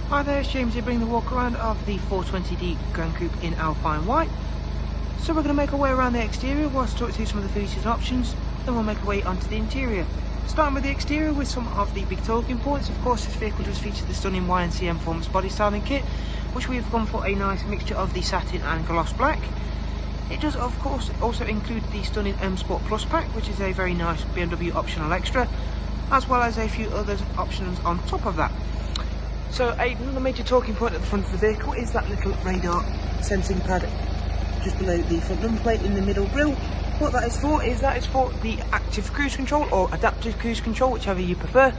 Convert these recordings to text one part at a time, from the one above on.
Hi there, it's James here bringing the walk around of the 420D Gran Coupe in Alpine White. So we're going to make our way around the exterior whilst talk through some of the features and options, then we'll make our way onto the interior. Starting with the exterior with some of the big talking points. Of course, this vehicle does feature the stunning YNC Mperformance body styling kit, which we've gone for a nice mixture of the satin and gloss black. It does of course also include the stunning Msport Plus pack, which is a very nice BMW optional extra, as well as a few other options on top of that. So another major talking point at the front of the vehicle is that little radar sensing pad just below the front number plate in the middle grille. What that is for is the active cruise control or adaptive cruise control, whichever you prefer.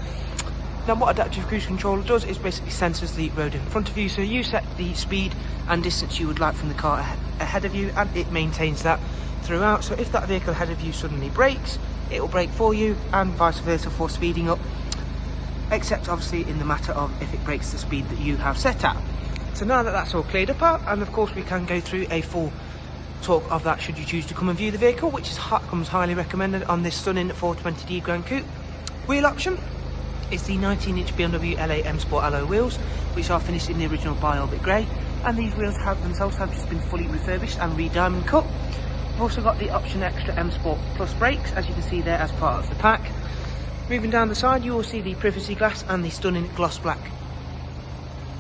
Now what adaptive cruise control does is basically senses the road in front of you, so you set the speed and distance you would like from the car ahead of you, and it maintains that throughout. So if that vehicle ahead of you suddenly brakes, it will brake for you, and vice versa for speeding up, except obviously in the matter of if it brakes the speed that you have set at. So now that that's all cleared up, and of course we can go through a full talk of that should you choose to come and view the vehicle, which comes highly recommended on this stunning 420D Gran Coupe. Wheel option is the 19-inch BMW LA M Sport alloy wheels, which are finished in the original Bi-Orbit grey, and these wheels have just been fully refurbished and re-diamond cut. We've also got the option extra M Sport Plus brakes, as you can see there as part of the pack. Moving down the side, you will see the privacy glass and the stunning gloss black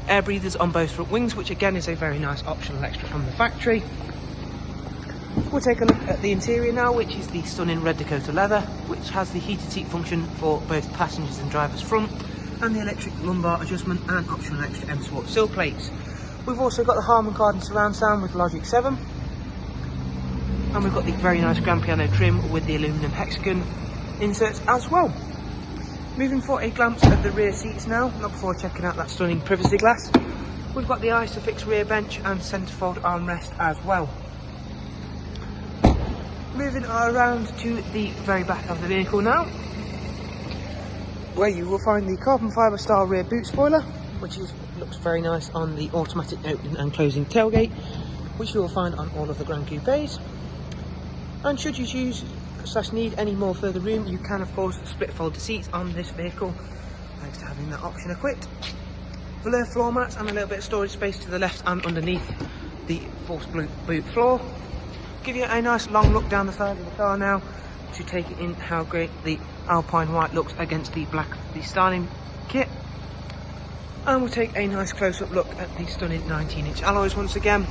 air breathers on both front wings, which again is a very nice optional extra from the factory. We'll take a look at the interior now, which is the stunning red Dakota leather, which has the heated seat function for both passengers and drivers front, and the electric lumbar adjustment and optional extra M Sport sill plates. We've also got the Harman Kardon surround sound with Logic 7, and we've got the very nice grand piano trim with the aluminium hexagon inserts as well. Moving for a glance at the rear seats now, not before checking out that stunning privacy glass. We've got the Isofix rear bench and centerfold armrest as well. Moving around to the very back of the vehicle now, where you will find the carbon fibre style rear boot spoiler, which looks very nice on the automatic opening and closing tailgate, which you will find on all of the Gran Coupes. And should you choose / need any more further room, you can of course split fold the seats on this vehicle, thanks to having that option equipped. Velour floor mats and a little bit of storage space to the left and underneath the forced boot floor. Give you a nice long look down the side of the car now to take it in how great the Alpine White looks against the black of the styling kit. And we'll take a nice close-up look at the stunning 19-inch alloys once again.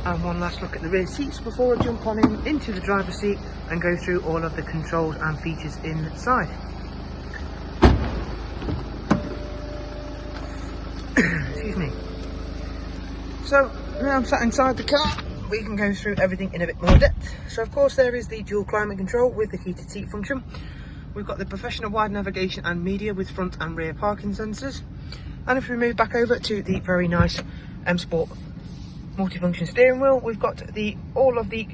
And one last look at the rear seats before I jump on into the driver's seat and go through all of the controls and features inside. Excuse me. So now I'm sat inside the car, we can go through everything in a bit more depth. So of course there is the dual climate control with the heated seat function. We've got the professional wide navigation and media with front and rear parking sensors. And if we move back over to the very nice M Sport multifunction steering wheel, we've got all of the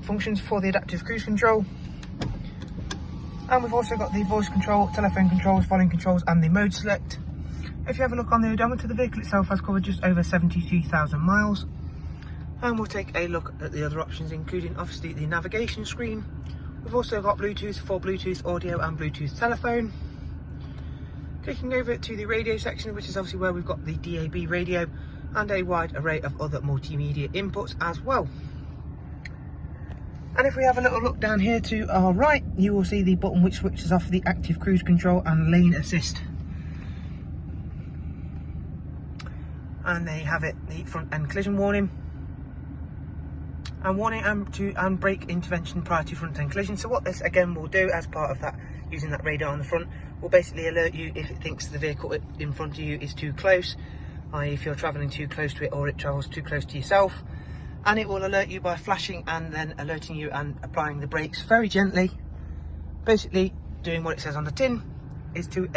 functions for the adaptive cruise control, and we've also got the voice control, telephone controls, volume controls and the mode select. If you have a look on the odometer, the vehicle itself has covered just over 72,000 miles. And we'll take a look at the other options, including obviously the navigation screen. We've also got Bluetooth for Bluetooth audio and Bluetooth telephone. Clicking over to the radio section, which is obviously where we've got the DAB radio and a wide array of other multimedia inputs as well. And if we have a little look down here to our right, you will see the button which switches off the active cruise control and lane assist. And there you have it, the front end collision warning, and warning and brake intervention prior to front end collision. So what this again will do as part of that, using that radar on the front, will basically alert you if it thinks the vehicle in front of you is too close, i.e. if you're travelling too close to it or it travels too close to yourself, and it will alert you by flashing and then alerting you and applying the brakes very gently. Basically doing what it says on the tin, is to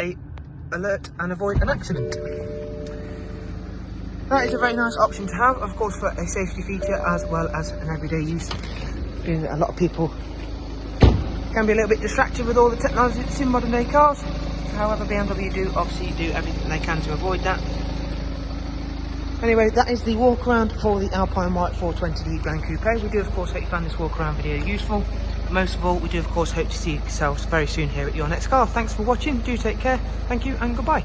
alert and avoid an accident. That is a very nice option to have, of course, for a safety feature as well as an everyday use. A lot of people can be a little bit distracted with all the technology that's in modern day cars. However, BMW do obviously do everything they can to avoid that. Anyway, that is the walk around for the Alpine White 420D Gran Coupe. We do of course hope you found this walk around video useful. Most of all, we do of course hope to see yourselves very soon here at your next car. Thanks for watching, do take care, thank you and goodbye.